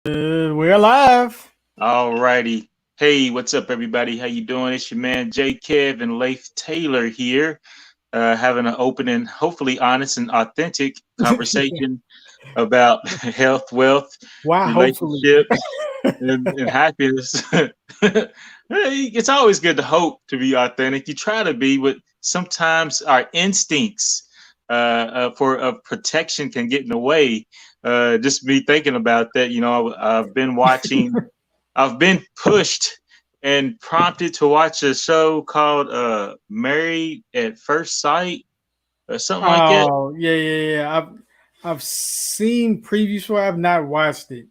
We're live. All righty. Hey, what's up, everybody? How you doing? It's your man J. Kev and Leif Taylor here, having an open and hopefully honest and authentic conversation about health, wealth, Why? Hopefully. relationships, and happiness. It's always good to hope to be authentic. You try to be, but sometimes our instincts for of protection can get in the way. Just me thinking about that, I've been watching. I've been pushed and prompted to watch a show called Married at First Sight or something like that. Oh yeah. I've seen previews for. I've not watched it.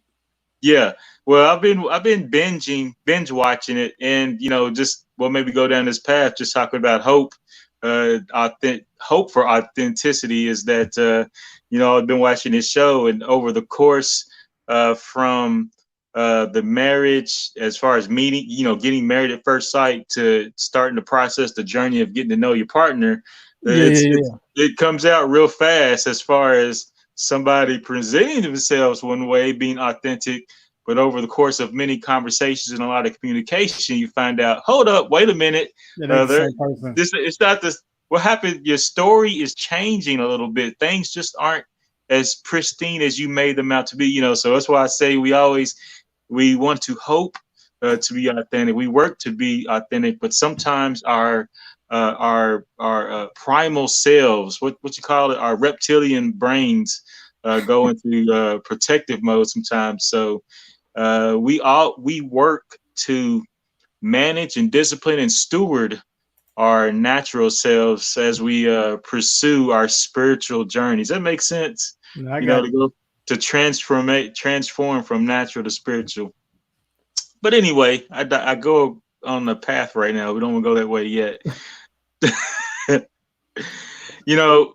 Yeah. Well, I've been binge watching it, and just maybe go down this path, just talking about hope. Hope for authenticity is that I've been watching this show, and over the course from the marriage, as far as meeting, getting married at first sight to starting the process, the journey of getting to know your partner, Yeah, it comes out real fast as far as somebody presenting themselves one way, being authentic, but over the course of many conversations and a lot of communication, you find out, hold up, wait a minute, that ain't the there, same person. this it's not this. What happened? Your story is changing a little bit. Things just aren't as pristine as you made them out to be. So that's why I say we want to hope to be authentic. We work to be authentic, but sometimes our primal selves, what you call it, our reptilian brains, go into protective mode sometimes. So we work to manage and discipline and steward our natural selves as we pursue our spiritual journeys. That makes sense. No, I got To you. go to transform from natural to spiritual. But anyway, I go on the path right now. We don't want to go that way yet. you know,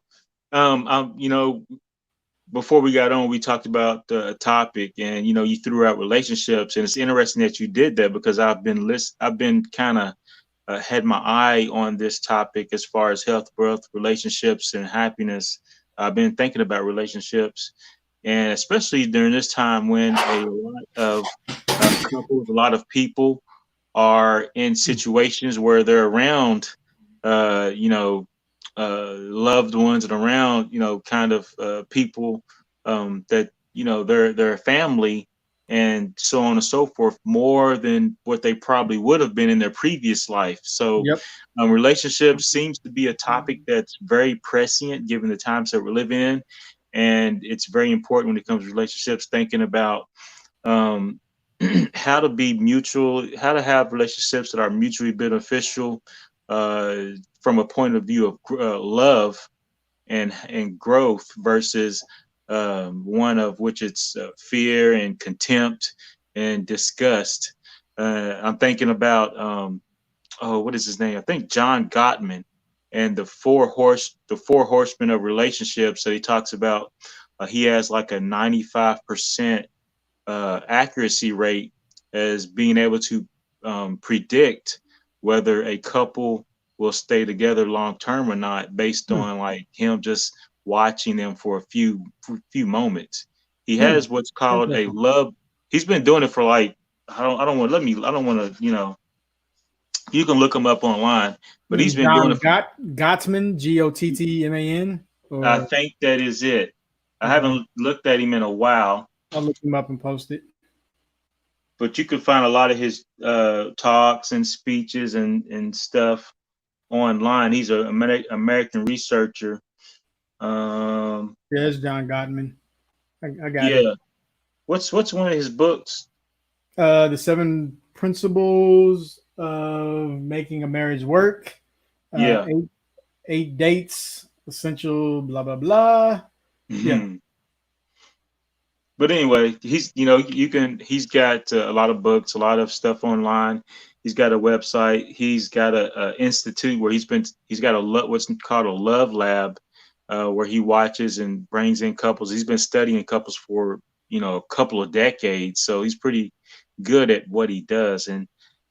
before we got on, we talked about the topic, and you threw out relationships, and it's interesting that you did that because I've been kind of had my eye on this topic as far as health, wealth, relationships, and happiness. I've been thinking about relationships, and especially during this time when a lot of couples, a lot of people are in situations where they're around, uh, you know, loved ones and around, kind of people that they're family and so on and so forth, more than what they probably would have been in their previous life. So, Yep. relationships seems to be a topic that's very prescient given the times that we're living in, and it's very important when it comes to relationships. Thinking about um, how to be mutual, how to have relationships that are mutually beneficial uh, from a point of view of love and growth versus one of which it's fear and contempt and disgust. I'm thinking about what is his name? I think John Gottman and the four horsemen of relationships that he talks about. He has like a 95% accuracy rate as being able to predict whether a couple will stay together long term or not based Hmm. on like him just watching them for a few moments. He Hmm. has what's called a Interesting. love. He's been doing it for like I don't want to you can look him up online, but he's been doing John it for Gottman, Gottman, I or think that is it. I okay. haven't looked at him in a while, I'll look him up and post it. but you can find a lot of his talks and speeches and stuff online. He's an American researcher. Um, There's John Gottman. I got it. yeah. What's one of his books? The seven principles of making a marriage work. Yeah. Eight dates, essential, blah blah blah. Yeah. Mhm. But anyway, he's got a lot of books, a lot of stuff online. He's got a website. He's got a institute where he's got what's called a love lab, where he watches and brings in couples. He's been studying couples for a couple of decades, so he's pretty good at what he does. And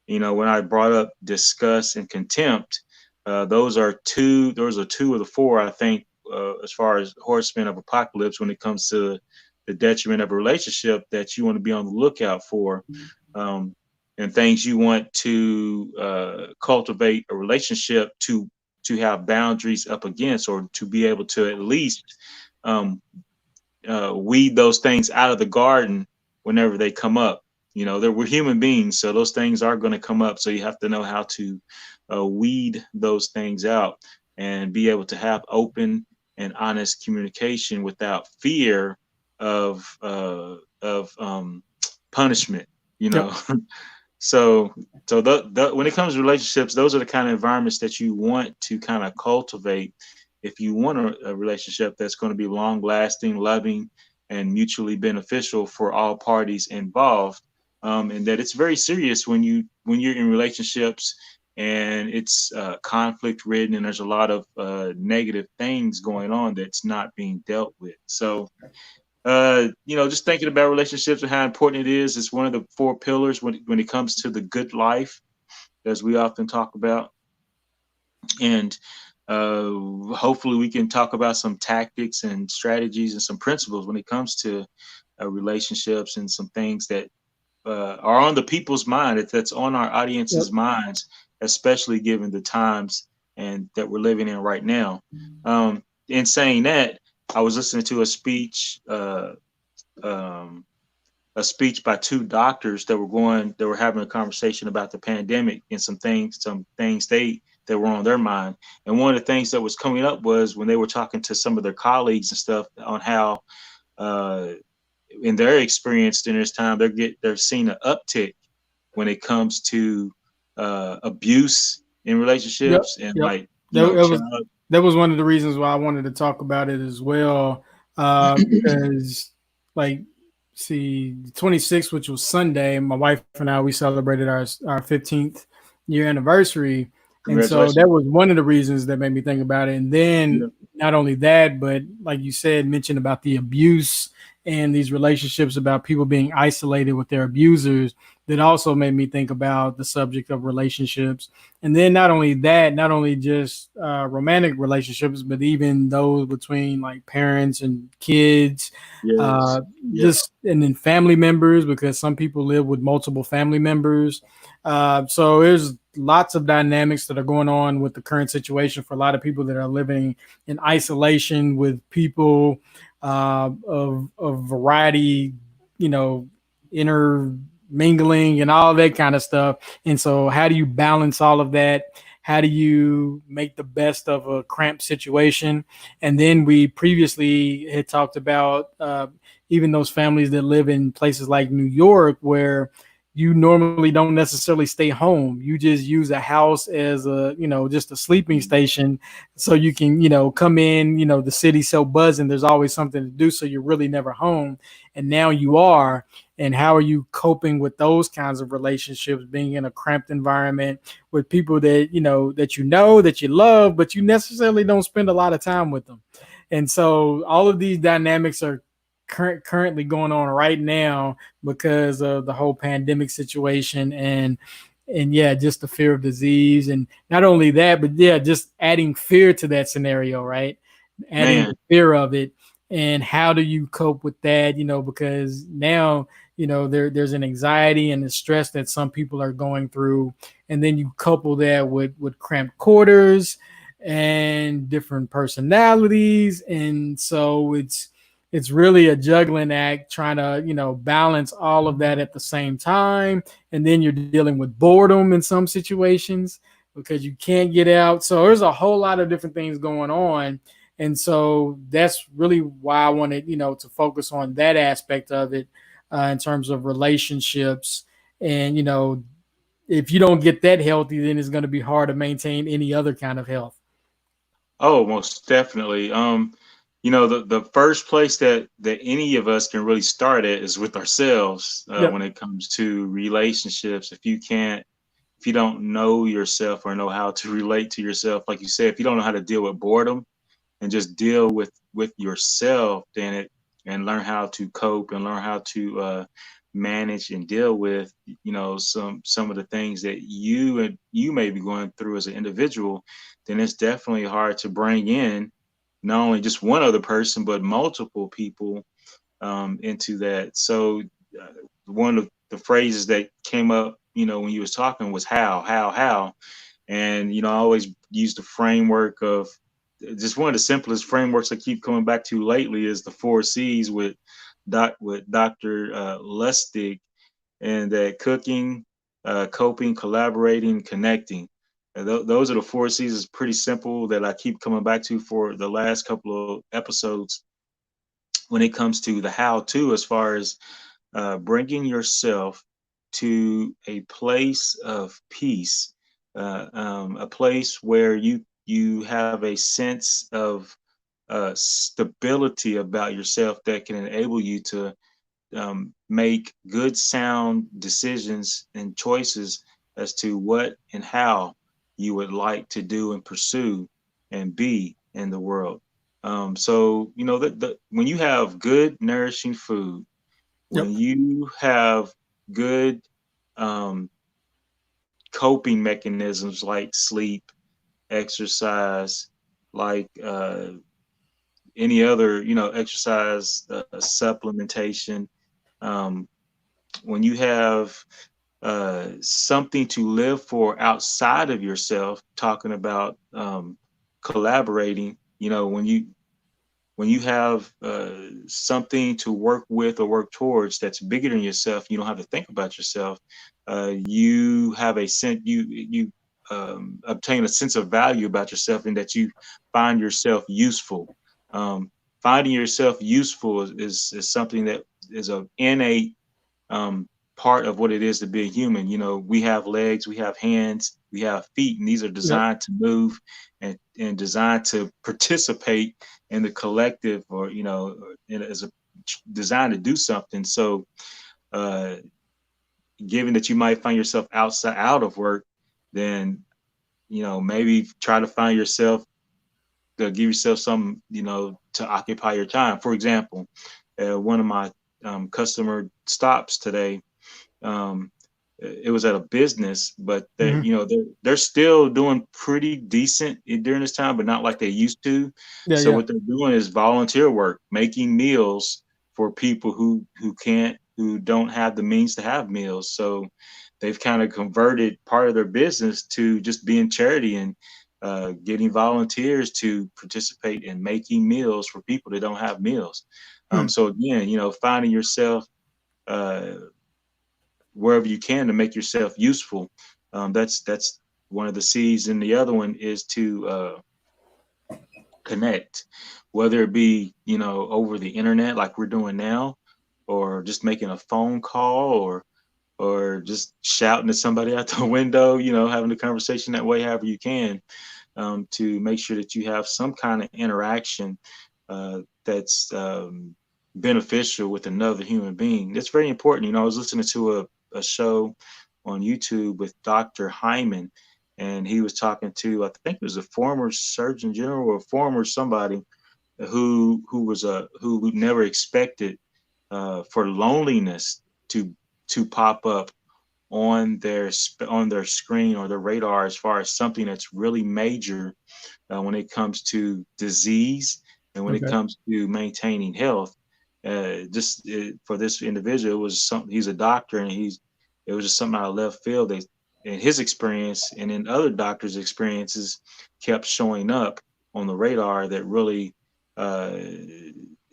when I brought up disgust and contempt, those are two of the four I think, as far as horsemen of apocalypse when it comes to the detriment of a relationship that you want to be on the lookout for, and things you want to cultivate a relationship to have boundaries up against, or to be able to at least weed those things out of the garden whenever they come up. We're human beings, so those things are going to come up. So you have to know how to weed those things out and be able to have open and honest communication without fear of punishment. Yep. So when it comes to relationships, those are the kind of environments that you want to kind of cultivate if you want a relationship that's going to be long lasting, loving, and mutually beneficial for all parties involved. And that it's very serious when you're in relationships and it's conflict ridden and there's a lot of negative things going on that's not being dealt with. So, just thinking about relationships and how important it is. It's one of the 4 pillars when it comes to the good life, as we often talk about. And hopefully we can talk about some tactics and strategies and some principles when it comes to relationships, and some things that are on the people's mind, that's on our audience's minds, especially given the times and that we're living in right now. In saying that, I was listening to a speech by 2 doctors that were having a conversation about the pandemic and some things that were on their mind. And one of the things that was coming up was when they were talking to some of their colleagues and stuff on how in their experience during this time, they're seeing an uptick when it comes to abuse in relationships. And like, that was one of the reasons why I wanted to talk about it as well. Because like, see, the 26th, which was Sunday, my wife and I, we celebrated our 15th year anniversary. And so that was one of the reasons that made me think about it. And then not only that, but like you said, mentioned about the abuse and these relationships, about people being isolated with their abusers, that also made me think about the subject of relationships. And then not only just romantic relationships, but even those between like parents and kids, just and then family members, because some people live with multiple family members. So there's lots of dynamics that are going on with the current situation for a lot of people that are living in isolation with people of variety, intermingling and all that kind of stuff. And so how do you balance all of that? How do you make the best of a cramped situation? And then we previously had talked about even those families that live in places like New York, where you normally don't necessarily stay home. You just use a house as just a sleeping station. So you can, come in, the city's so buzzing, there's always something to do. So you're really never home. And now you are. And how are you coping with those kinds of relationships, being in a cramped environment with people that you love, but you necessarily don't spend a lot of time with them. And so all of these dynamics are currently going on right now because of the whole pandemic situation and just the fear of disease. And not only that, but just adding fear to that scenario, right? Adding the fear of it. And how do you cope with that? Because now, there's an anxiety and the stress that some people are going through. And then you couple that with cramped quarters and different personalities. And so it's really a juggling act, trying to, balance all of that at the same time. And then you're dealing with boredom in some situations because you can't get out. So there's a whole lot of different things going on. And so that's really why I wanted, to focus on that aspect of it in terms of relationships. And, if you don't get that healthy, then it's going to be hard to maintain any other kind of health. Oh, most definitely. The first place that any of us can really start at is with ourselves when it comes to relationships. If you don't know yourself or know how to relate to yourself, like you said, if you don't know how to deal with boredom and just deal with yourself, and learn how to cope and learn how to manage and deal with, some of the things that you may be going through as an individual, then it's definitely hard to bring in not only just one other person, but multiple people into that. So uh, one of the phrases that came up, when you was talking was how, and I always use the framework of just one of the simplest frameworks I keep coming back to lately is the 4 C's with Dr. Lustig, and that cooking, coping, collaborating, connecting. Those are the 4 C's. It's pretty simple that I keep coming back to for the last couple of episodes when it comes to the how to, as far as bringing yourself to a place of peace, a place where you have a sense of stability about yourself that can enable you to make good, sound decisions and choices as to what and how you would like to do and pursue and be in the world. So, when you have good, nourishing food, when Yep. you have good um, coping mechanisms like sleep, exercise, like any other, exercise, supplementation, um, when you have something to live for outside of yourself, talking about collaborating, when you have something to work with or work towards that's bigger than yourself, you don't have to think about yourself. You have a sense, you obtain a sense of value about yourself, and that you find yourself useful. Um, Finding yourself useful is something that is an innate um, part of what it is to be a human. We have legs, we have hands, we have feet, and these are Yep. designed to move and designed to participate in the collective, or as a designed to do something. So, uh, given that you might find yourself out of work, then maybe try to find yourself to give yourself some to occupy your time. For example, one of my customer stops today, um, it was at a business, but they, Hmm. you know, they're still doing pretty decent during this time, but not like they used to. Yeah. So Yeah. what they're doing is volunteer work, making meals for people who don't have the means to have meals. So they've kind of converted part of their business to just being charity, and getting volunteers to participate in making meals for people that don't have meals. Hmm. So again, finding yourself uh, wherever you can to make yourself useful. That's one of the C's, and the other one is to connect, whether it be over the internet like we're doing now, or just making a phone call, or just shouting at somebody out the window, having a conversation that way, however you can, to make sure that you have some kind of interaction that's beneficial with another human being. That's very important. I was listening to a show on YouTube with Dr. Hyman, and he was talking to, I think it was a former Surgeon General or former somebody who never expected for loneliness to pop up on their screen or their radar, as far as something that's really major when it comes to disease and when it Okay. comes to maintaining health. Just for this individual, it was something. He's a doctor, and it was just something out of left field. That in his experience and in other doctors' experiences kept showing up on the radar, that really uh,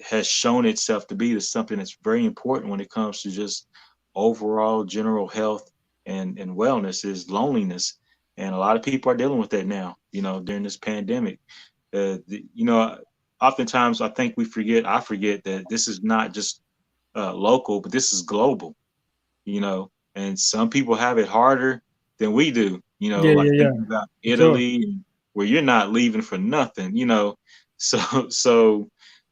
has shown itself to be something that's very important when it comes to just overall general health and wellness, is loneliness. And a lot of people are dealing with that now, during this pandemic. Oftentimes I forget that this is not just local, but this is global, and some people have it harder than we do, Yeah. like Yeah. Yeah. thinking about For sure. Italy, where you're not leaving for nothing, so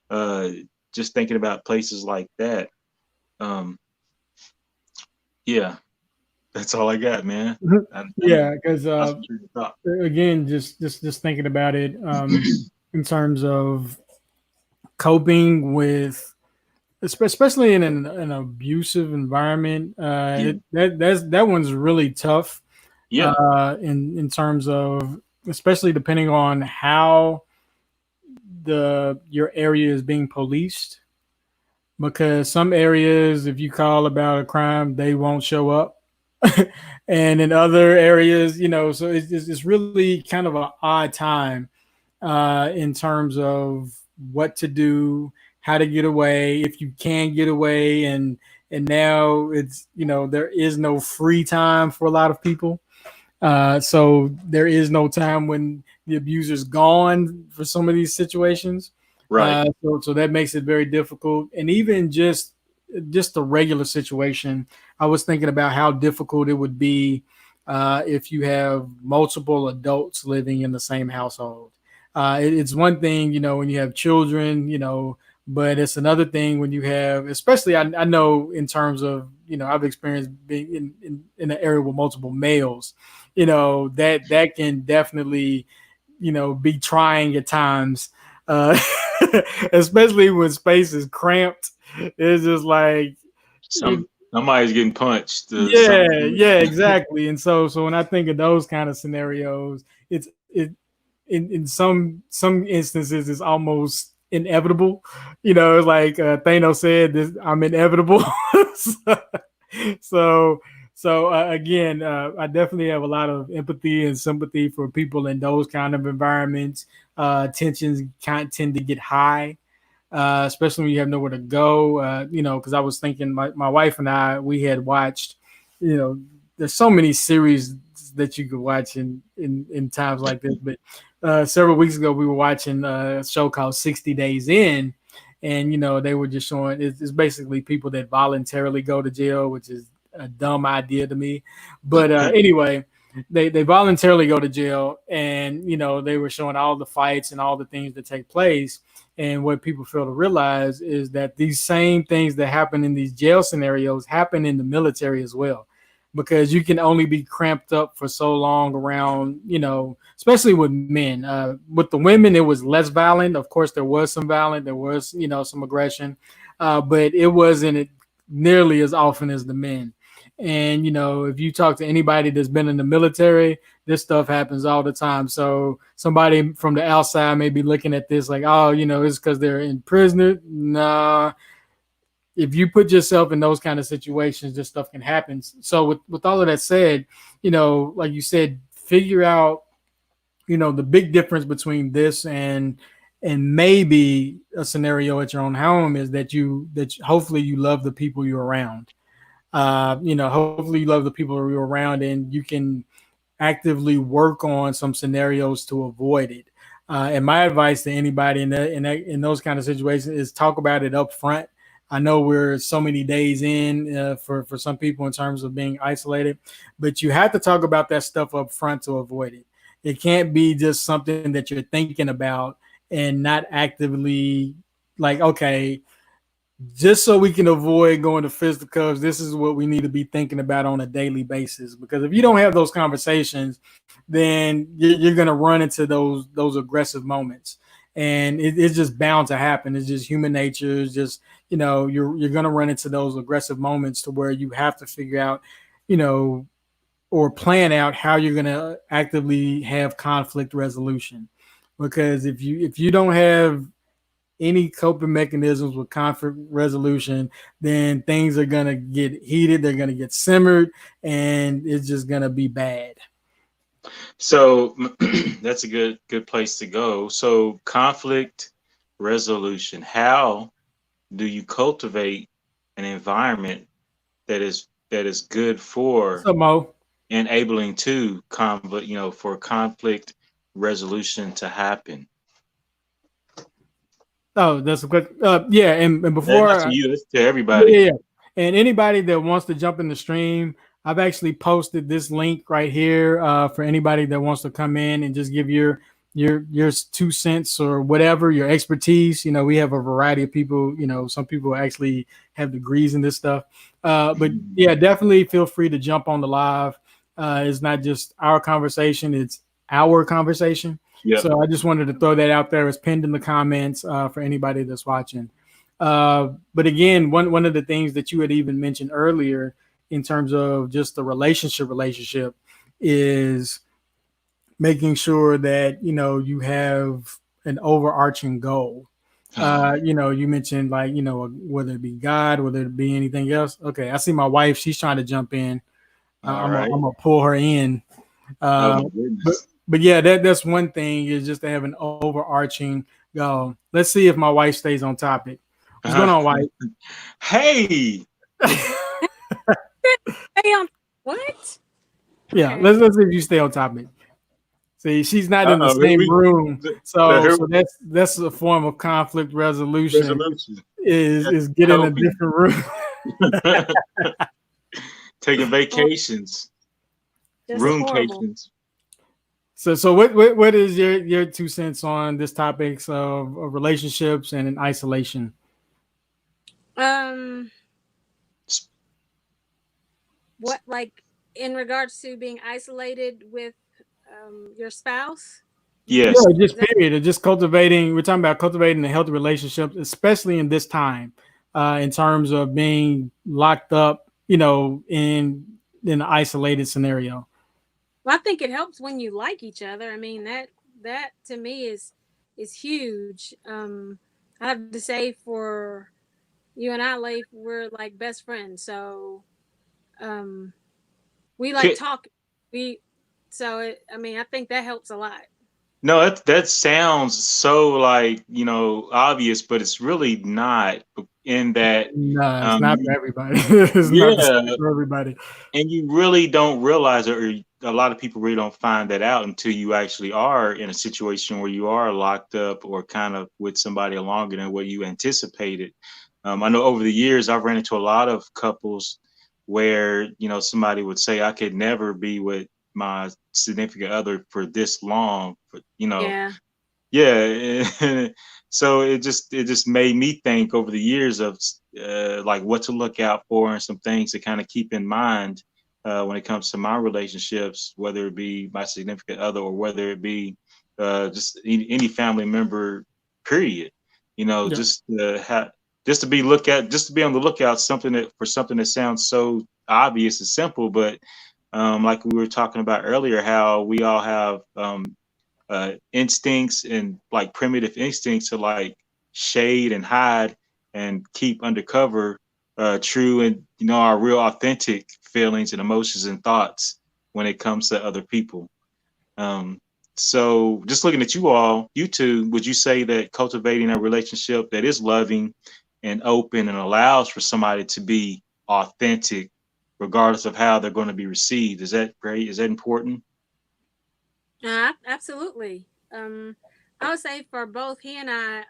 uh, just thinking about places like that. Um, yeah, that's all I got, man. Mhm. I kind of Yeah, because concentrated thought. again, just thinking about it, in terms of coping with, especially in an abusive environment, Yeah, that one's really tough. yeah, In terms of, especially depending on how the your area is being policed. because some areas, if you call about a crime, they won't show up. And in other areas, so it's really kind of an odd time in terms of what to do, how to get away, if you can get away, and now it's there is no free time for a lot of people. So there is no time when the abuser's gone for some of these situations. Right. So that makes it very difficult. And even just the regular situation, I was thinking about how difficult it would be if you have multiple adults living in the same household. It's one thing, when you have children, but it's another thing when you have, especially I know in terms of, I've experienced being in an area with multiple males, that can definitely, be trying at times, uh, especially when space is cramped. It's just like, Somebody's getting punched. yeah, exactly. And so when I think of those kind of scenarios, it in some instances it's almost inevitable. It's like Thanos said, I'm inevitable. so so, again, I definitely have a lot of empathy and sympathy for people in those kind of environments. Tensions can't tend to get high, especially when you have nowhere to go. Because I was thinking, my wife and I, we had watched, there's so many series that you could watch in times like this. But several weeks ago, we were watching a show called 60 Days In. And, they were just showing it's basically people that voluntarily go to jail, which is a dumb idea to me. But anyway, they voluntarily go to jail, and, they were showing all the fights and all the things that take place. And what people fail to realize is that these same things that happen in these jail scenarios happen in the military as well, because you can only be cramped up for so long around, especially with men. With the women, it was less violent. Of course, there was some violence, there was, some aggression, but it wasn't nearly as often as the men. And, if you talk to anybody that's been in the military, this stuff happens all the time. So somebody from the outside may be looking at this like, oh, it's because they're in prison. Nah, if you put yourself in those kind of situations, this stuff can happen. So with all of that said, like you said, figure out, the big difference between this and maybe a scenario at your own home is that hopefully you love the people you're around. Hopefully you love the people you're around, and you can actively work on some scenarios to avoid it. And my advice to anybody in those kind of situations is talk about it up front. I know we're so many days in for some people in terms of being isolated, but you have to talk about that stuff up front to avoid it. It can't be just something that you're thinking about and not actively like, okay, just so we can avoid going to fisticuffs, this is what we need to be thinking about on a daily basis. Because if you don't have those conversations, then you're going to run into those aggressive moments, and it's just bound to happen. It's just human nature. It's just you're going to run into those aggressive moments to where you have to figure out, or plan out how you're going to actively have conflict resolution. Because if you don't have any coping mechanisms with conflict resolution, then things are going to get heated, they're going to get simmered, and it's just going to be bad. So that's a good place to go. So conflict resolution. How do you cultivate an environment that is good for enabling to conflict, for conflict resolution to happen? Oh, that's a good. Yeah, and before that's to you, it's to everybody. Yeah, and anybody that wants to jump in the stream, I've actually posted this link right here for anybody that wants to come in and just give your 2 cents or whatever, your expertise. We have a variety of people. Some people actually have degrees in this stuff. But yeah, definitely feel free to jump on the live. It's not just our conversation; it's our conversation. Yep. So I just wanted to throw that out there. It's pinned in the comments for anybody that's watching. But again, one of the things that you had even mentioned earlier in terms of just the relationship is making sure that you have an overarching goal. You know, you mentioned like, you know, whether it be God, whether it be anything else. Okay, I see my wife. She's trying to jump in. All right. I'm gonna pull her in. Oh Uh, my but goodness. but yeah, that's one thing is just to have an overarching go. Let's see if my wife stays on topic. What's going on, wife? Hey. Hey, what? Yeah, Okay. let's see if you stay on topic. See, she's not in the Uh-oh. Here same we room, here so that's a form of conflict resolution. resolution. Is get in a Coping. different room. Taking Oh, vacations, just horrible. roomcations. So what is your 2 cents on this topics of relationships and in isolation? Um, what like in regards to being isolated with your spouse? Yeah, Yes. just Is that period. Just cultivating. We're talking about cultivating a healthy relationship, especially in this time, in terms of being locked up, you know, in an isolated scenario. well, I think it helps when you like each other. I mean that to me is huge. I have to say for you and I, Leif, we're like best friends. So um we like Ki- talk. We so I mean I think that helps a lot. No, that sounds so like, obvious, but it's really not in that No, it's um not for everybody. It's not the yeah, same for everybody. and you really don't realize it, or a lot of people really don't find that out until you actually are in a situation where you are locked up or kind of with somebody longer than what you anticipated. I know over the years I've ran into a lot of couples where somebody would say I could never be with my significant other for this long, but Yeah. yeah. So it just made me think over the years of like what to look out for and some things to kind of keep in mind when it comes to my relationships, whether it be my significant other or whether it be just any family member, period. Yeah. Just to be just to be on the lookout something that sounds so obvious and simple, but like we were talking about earlier, how we all have instincts and like primitive instincts to like shade and hide and keep undercover true and our real authentic feelings and emotions and thoughts when it comes to other people. Um, so just looking at you two, would you say that cultivating a relationship that is loving and open and allows for somebody to be authentic regardless of how they're going to be received, is that great? Is that important? Absolutely. I would say for both he and I,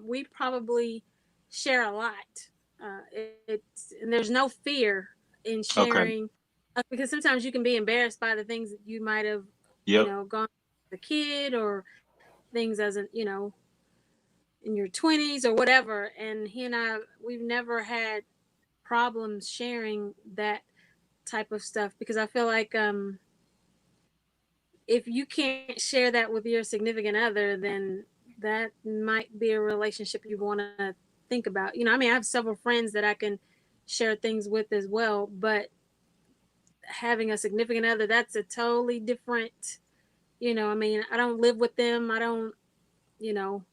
we probably share a lot. It's and there's no fear in Okay. sharing because sometimes you can be embarrassed by the things that you might have, Yep. gone as a kid or things as a, in your 20s or whatever. And he and I, we've never had problems sharing that type of stuff because I feel like if you can't share that with your significant other, then that might be a relationship you want to think about. I mean, I have several friends that I can share things with as well, but having a significant other, that's a totally different, I mean, I don't live with them. I don't, you know,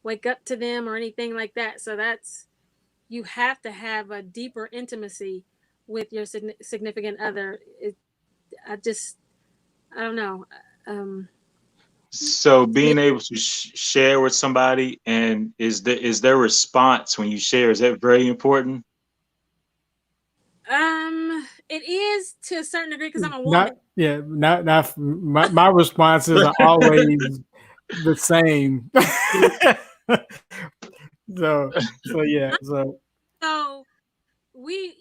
wake up to them or anything like that. So that's, you have to have a deeper intimacy with your significant other. I just, I don't know. Um, So to me, being able to share with somebody and is their response when you share, is that very important? it is to a certain degree because I'm a Not woman. yeah, not my responses are always the same. So yeah, so So we,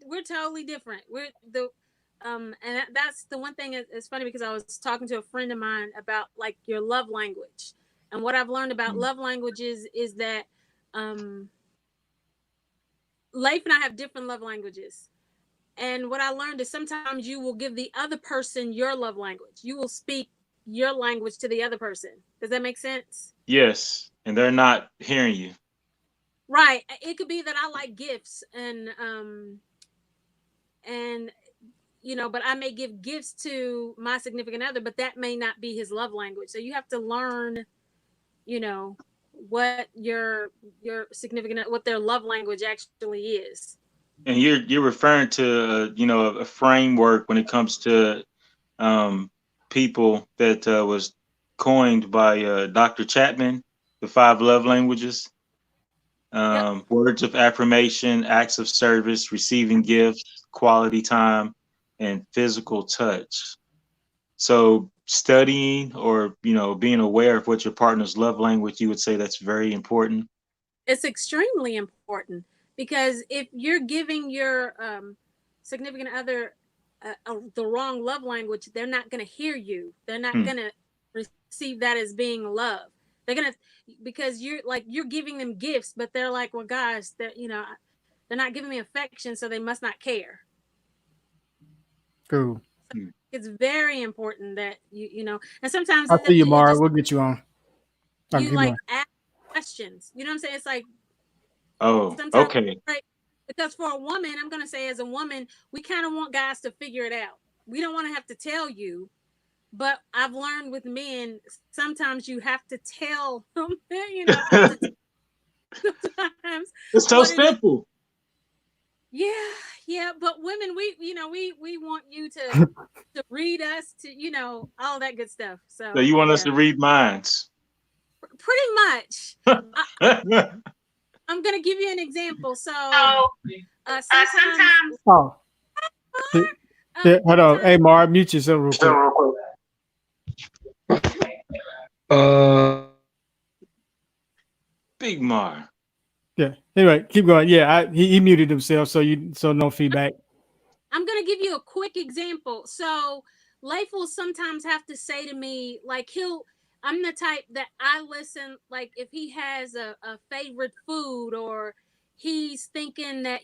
we're totally different. We're the and that's the one thing. It's funny because I was talking to a friend of mine about like your love language, and what I've learned about love languages is that um Leif and I have different love languages. And what I learned is sometimes you will give the other person your love language. You will speak your language to the other person. Does that make sense? Yes, and they're not hearing you. Right. It could be that I like gifts and but I may give gifts to my significant other, but that may not be his love language. So you have to learn, you know, what your significant, what their love language actually is. And you're referring to a framework when it comes to people that was coined by Dr. Chapman, the 5 love languages. Words of affirmation, acts of service, receiving gifts, quality time, and physical touch. So studying or being aware of what your partner's love language, you would say that's very important. It's extremely important, because if you're giving your significant other the wrong love language, they're not going to hear you. They're not going to receive that as being love. They're going to, because you're giving them gifts, but they're like, well, gosh, they're not giving me affection, so they must not care. Cool. So it's very important that and sometimes I'll see you, Mara. We'll get you on. You like ask questions. You know what I'm saying? It's like, okay. Right, because for a woman, I'm going to say, as a woman, we kind of want guys to figure it out. We don't want to have to tell you, but I've learned with men, sometimes you have to tell them, sometimes it's so simple. Yeah, but women, we want you to read us, to all that good stuff. So you want us to read minds? Pretty much. I'm gonna give you an example. So sometimes. Oh. Hold on. Hey, Mar, mute yourself real quick. Big Mar. Yeah. Anyway, keep going. Yeah, he muted himself, so no feedback. I'm gonna give you a quick example. So Leif will sometimes have to say to me, like, I'm the type that I listen, like if he has a favorite food, or he's thinking that,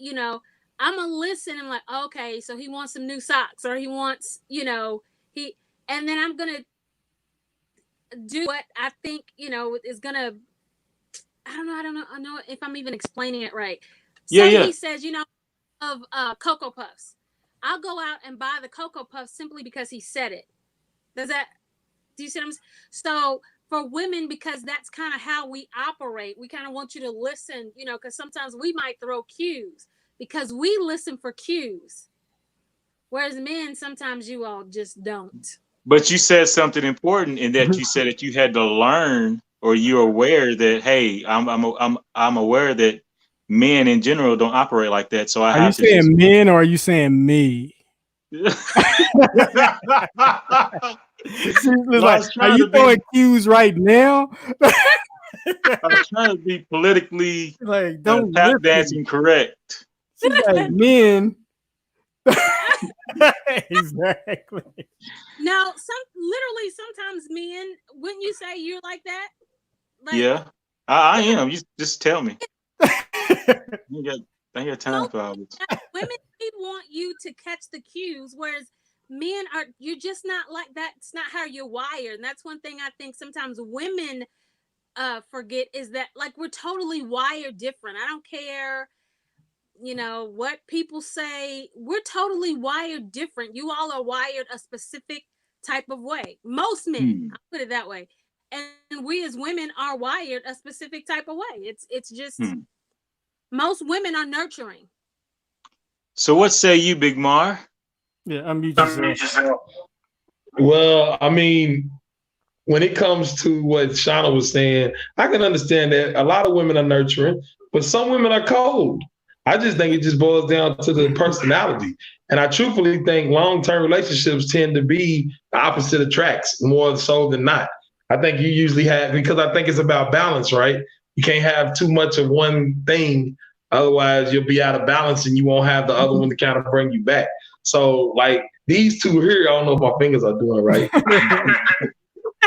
I'm gonna listen and like, okay, so he wants some new socks, or he wants, and then I'm gonna do what I think, is gonna, I don't know if I'm even explaining it right. So he says, of Cocoa Puffs. I'll go out and buy the Cocoa Puffs simply because he said it. Do you see what I'm saying? So for women, because that's kind of how we operate, we kind of want you to listen, because sometimes we might throw cues because we listen for cues. Whereas men, sometimes you all just don't. But you said something important in that you said that you had to learn, or you're aware that, hey, I'm aware that men in general don't operate like that. So are you saying men, or are you saying me? Like, are you throwing cues right now? I was trying to be politically like don't tap dancing correct. She's like, men. Exactly. No, literally sometimes men, wouldn't you say you're like that? Like, yeah, I am. You just tell me. I ain't got time for all this. Women want you to catch the cues, whereas men you're just not like that. It's not how you're wired. And that's one thing I think sometimes women forget, is that, like, we're totally wired different. I don't care, what people say. We're totally wired different. You all are wired a specific type of way. Most men, I'll put it that way. And we as women are wired a specific type of way. It's just most women are nurturing. So what say you, Big Mar? Yeah, unmute yourself. Well, I mean, when it comes to what Shauna was saying, I can understand that a lot of women are nurturing, but some women are cold. I just think it just boils down to the personality. And I truthfully think long-term relationships tend to be the opposite attracts more so than not. I think you usually have, because I think it's about balance, right? You can't have too much of one thing. Otherwise, you'll be out of balance and you won't have the other one to kind of bring you back. So, like, these two here, I don't know if my fingers are doing right.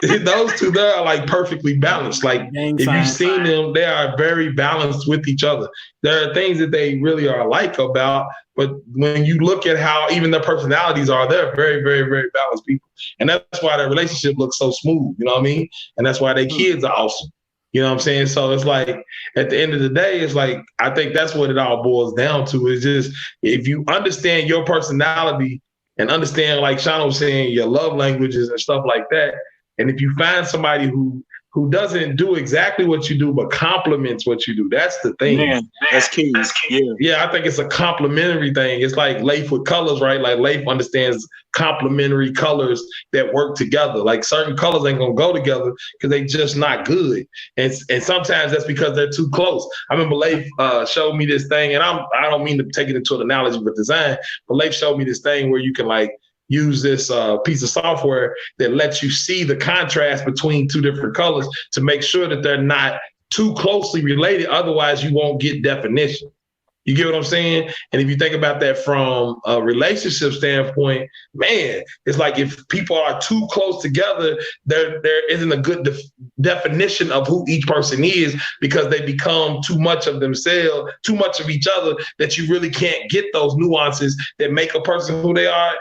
Those two there are like perfectly balanced. Like, if you've seen them, they are very balanced with each other. There are things that they really are alike about, but when you look at how even their personalities are, they're very, very, very balanced people. And that's why their relationship looks so smooth, you know what I mean? And that's why their kids are awesome. You know what I'm saying? So it's like, at the end of the day, it's like, I think that's what it all boils down to, is just, if you understand your personality and understand, like Shauna was saying, your love languages and stuff like that, and if you find somebody who who doesn't do exactly what you do, but complements what you do. That's the thing. Man, that's key. Yeah. Yeah, I think it's a complementary thing. It's like Leif with colors, right? Like Leif understands complementary colors that work together. Like certain colors ain't gonna go together because they just not good. And sometimes that's because they're too close. I remember Leif showed me this thing, and I don't mean to take it into an analogy with design, but Leif showed me this thing where you can like use this piece of software that lets you see the contrast between two different colors to make sure that they're not too closely related. Otherwise, you won't get definition. You get what I'm saying? And if you think about that from a relationship standpoint, man, it's like if people are too close together, there isn't a good definition of who each person is because they become too much of themselves, too much of each other, that you really can't get those nuances that make a person who they are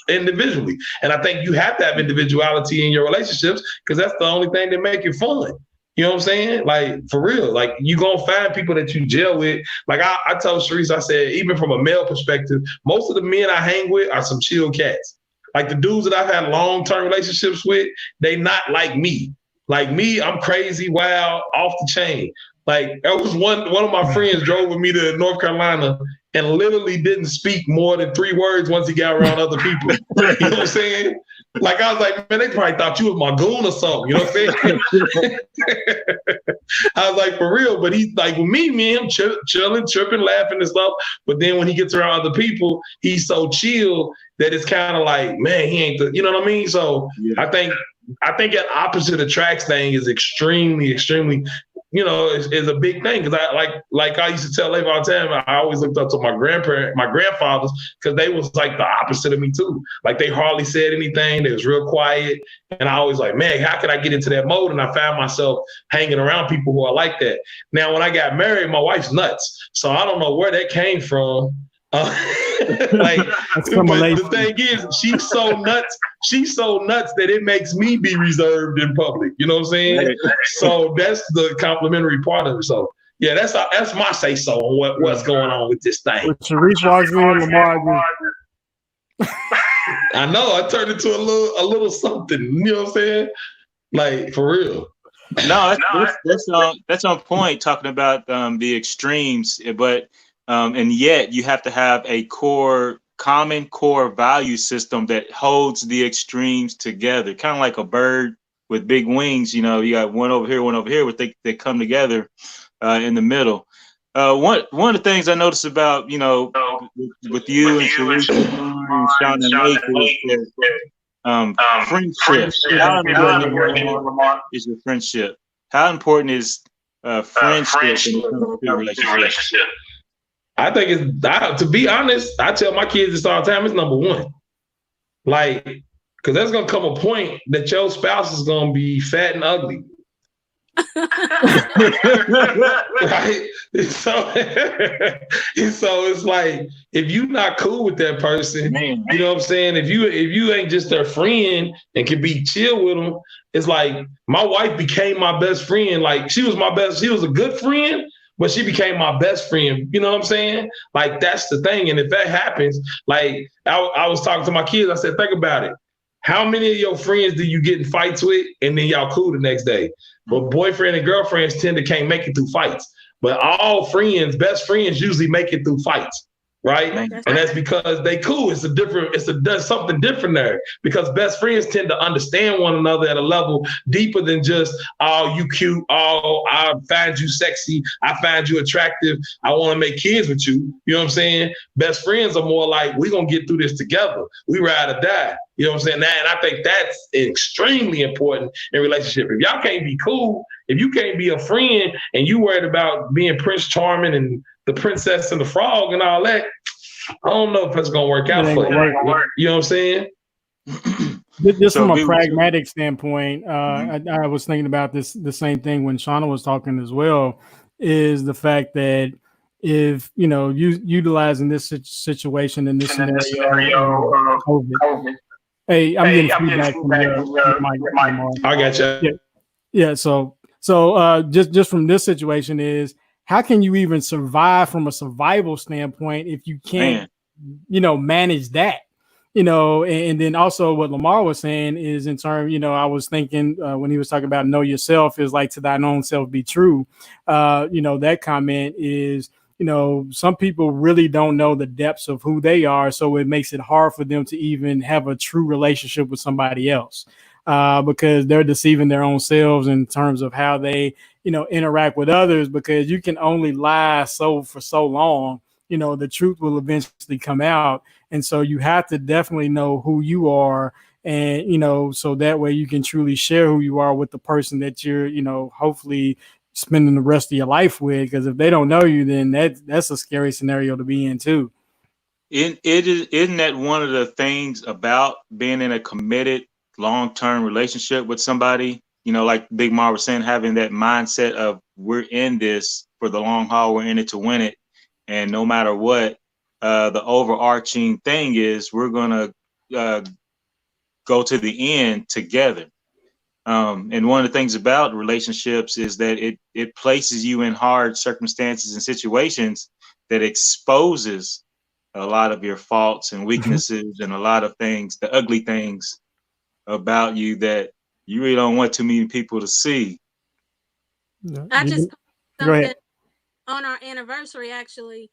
individually. And I think you have to have individuality in your relationships because that's the only thing that make it fun. You know what I'm saying? Like, for real, like you gonna find people that you gel with. Like I told Sharice, I said, even from a male perspective, most of the men I hang with are some chill cats. Like the dudes that I've had long-term relationships with, they not like me. Like me, I'm crazy, wild, off the chain. Like there was one of my friends drove with me to North Carolina and literally didn't speak more than 3 words once he got around other people. You know what I'm saying? Like I was like, man, they probably thought you was my goon or something. You know what I'm saying? I was like, for real. But he's like, with me and him chilling, tripping, laughing and stuff. But then when he gets around other people, he's so chill that it's kind of like, man, he ain't the, you know what I mean? So yeah. I think an opposite attracts thing is extremely, you know, is a big thing. Because I like I used to tell Leif all the time, I always looked up to my grandfathers, because they was like the opposite of me too. Like they hardly said anything. They was real quiet. And I always like, man, how can I get into that mode? And I found myself hanging around people who are like that. Now, when I got married, my wife's nuts. So I don't know where that came from. Like, but the thing is, she's so nuts that it makes me be reserved in public. You know what I'm saying? So that's the complimentary part of it. So yeah, that's my say so on what's going on with this thing. With Sharice walks in, Lamar. I know I turned into a little something. You know what I'm saying? Like for real. No, that's on point. Talking about the extremes, but. And yet you have to have a common core value system that holds the extremes together, kind of like a bird with big wings. You know, you got one over here, but they come together in the middle. One of the things I noticed about, you know, with you and Sharice and Sean and Leif, friendship. How important is your friendship? How important is friendship in a relationship? I think to be honest, I tell my kids this all the time, it's number one. Like, because there's going to come a point that your spouse is going to be fat and ugly. Right? So it's like, if you're not cool with that person, man. You know what I'm saying? If you ain't just their friend and can be chill with them, it's like my wife became my best friend. Like she was a good friend, but she became my best friend. You know what I'm saying? Like, that's the thing. And if that happens, like I was talking to my kids, I said, think about it. How many of your friends do you get in fights with and then y'all cool the next day? But boyfriend and girlfriends can't make it through fights. But all friends, best friends usually make it through fights. Right. And that's because they cool. There's something different there, because best friends tend to understand one another at a level deeper than just, oh, you cute. Oh, I find you sexy. I find you attractive. I want to make kids with you. You know what I'm saying? Best friends are more like, we're going to get through this together. We ride or die. You know what I'm saying? And I think that's extremely important in relationship. If y'all can't be cool, if you can't be a friend and you worried about being Prince Charming and the princess and the frog and all that, I don't know if it's gonna work out for you. You know what I'm saying? Just from a pragmatic standpoint, I was thinking about the same thing when Shauna was talking as well, is the fact that if, you know, utilizing this situation in this scenario, COVID. Hey, I'm getting feedback from your mic. I got you. Yeah. So just from this situation is, how can you even survive from a survival standpoint if you can't, you know, manage that? and then also what Lamar was saying is in terms, I was thinking when he was talking about know yourself is like to thine own self be true. That comment is, some people really don't know the depths of who they are. So it makes it hard for them to even have a true relationship with somebody else because they're deceiving their own selves in terms of how they, interact with others, because you can only lie for so long. The truth will eventually come out. And so you have to definitely know who you are. And, so that way you can truly share who you are with the person that you're, hopefully spending the rest of your life with. Because if they don't know you, then that's a scary scenario to be in too. Isn't that one of the things about being in a committed long-term relationship with somebody? Like Big Mar was saying, having that mindset of we're in this for the long haul, we're in it to win it. And no matter what, the overarching thing is we're going to go to the end together. And one of the things about relationships is that it places you in hard circumstances and situations that exposes a lot of your faults and weaknesses and a lot of things, the ugly things about you that you really don't want too many people to see. I just Go ahead. On our anniversary, actually,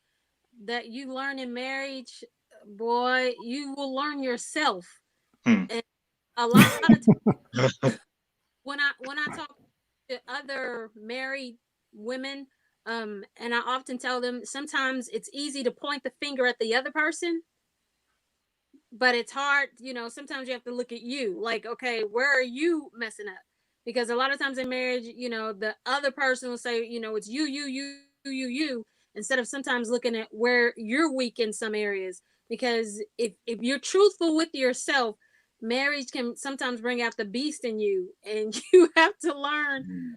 that you learn in marriage, boy, you will learn yourself. And a lot of times when I talk to other married women, and I often tell them sometimes it's easy to point the finger at the other person, but it's hard, sometimes you have to look at you, like, okay, where are you messing up? Because a lot of times in marriage, the other person will say, it's you, instead of sometimes looking at where you're weak in some areas. Because if you're truthful with yourself, marriage can sometimes bring out the beast in you, and you have to learn,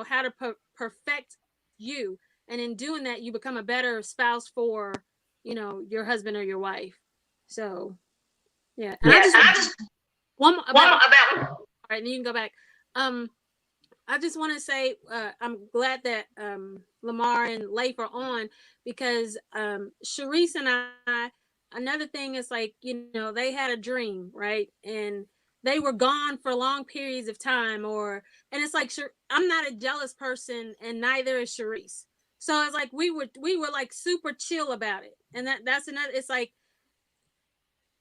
how to perfect you. And in doing that, you become a better spouse for, your husband or your wife. So, yeah. And one about all right, and you can go back. I just want to say I'm glad that Lamar and Leif are on, because Sharice and I, another thing is like, they had a dream, right? And they were gone for long periods of time, and it's like, I'm not a jealous person, and neither is Sharice. So it's like we were like super chill about it. And that's another, it's like,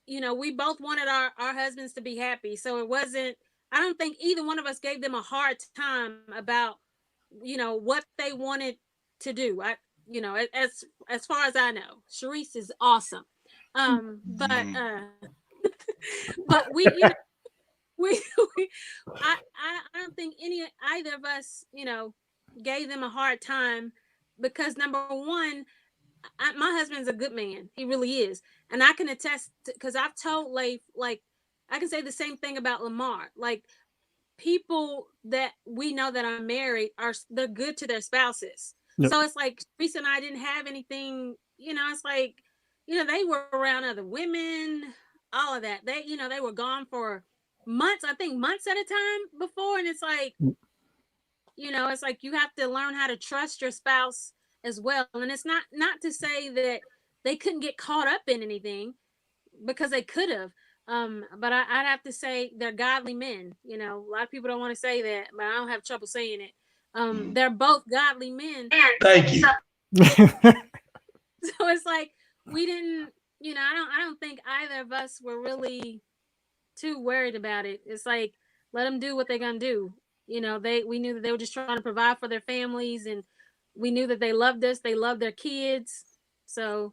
we both wanted our husbands to be happy. So it wasn't, I don't think either one of us gave them a hard time about, what they wanted to do. As far as I know, Sharice is awesome. But I don't think either of us, gave them a hard time, because number one, my husband's a good man. He really is. And I can attest, because I've told Leif, like, I can say the same thing about Lamar. Like, people that we know that are married they're good to their spouses. Yep. So it's like, Teresa and I didn't have anything, it's like, they were around other women, all of that. They, they were gone for months at a time before. And it's like, it's like you have to learn how to trust your spouse as well. And it's not to say that they couldn't get caught up in anything, because they could have. But I'd have to say they're godly men. A lot of people don't want to say that, but I don't have trouble saying it. They're both godly men. Thank you. So it's like we didn't, I don't think either of us were really too worried about it. It's like, let them do what they're gonna do. We knew that they were just trying to provide for their families, and we knew that they loved us. They loved their kids. So,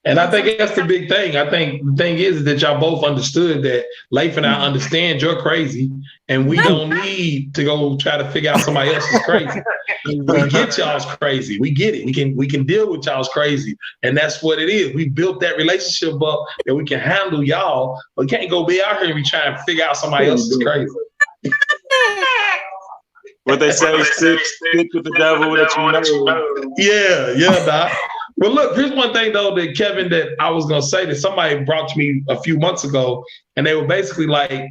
And I think that's the big thing. I think the thing is that y'all both understood that Leif and I understand you're crazy, and we don't need to go try to figure out somebody else's crazy. We get y'all's crazy. We get it. We can deal with y'all's crazy. And that's what it is. We built that relationship up that we can handle y'all. We can't go be out here and be trying to figure out somebody else's crazy. What they say, stick with the devil that you know. Yeah, Doc. Well, look, here's one thing, though, that Kevin, that I was going to say that somebody brought to me a few months ago, and they were basically like,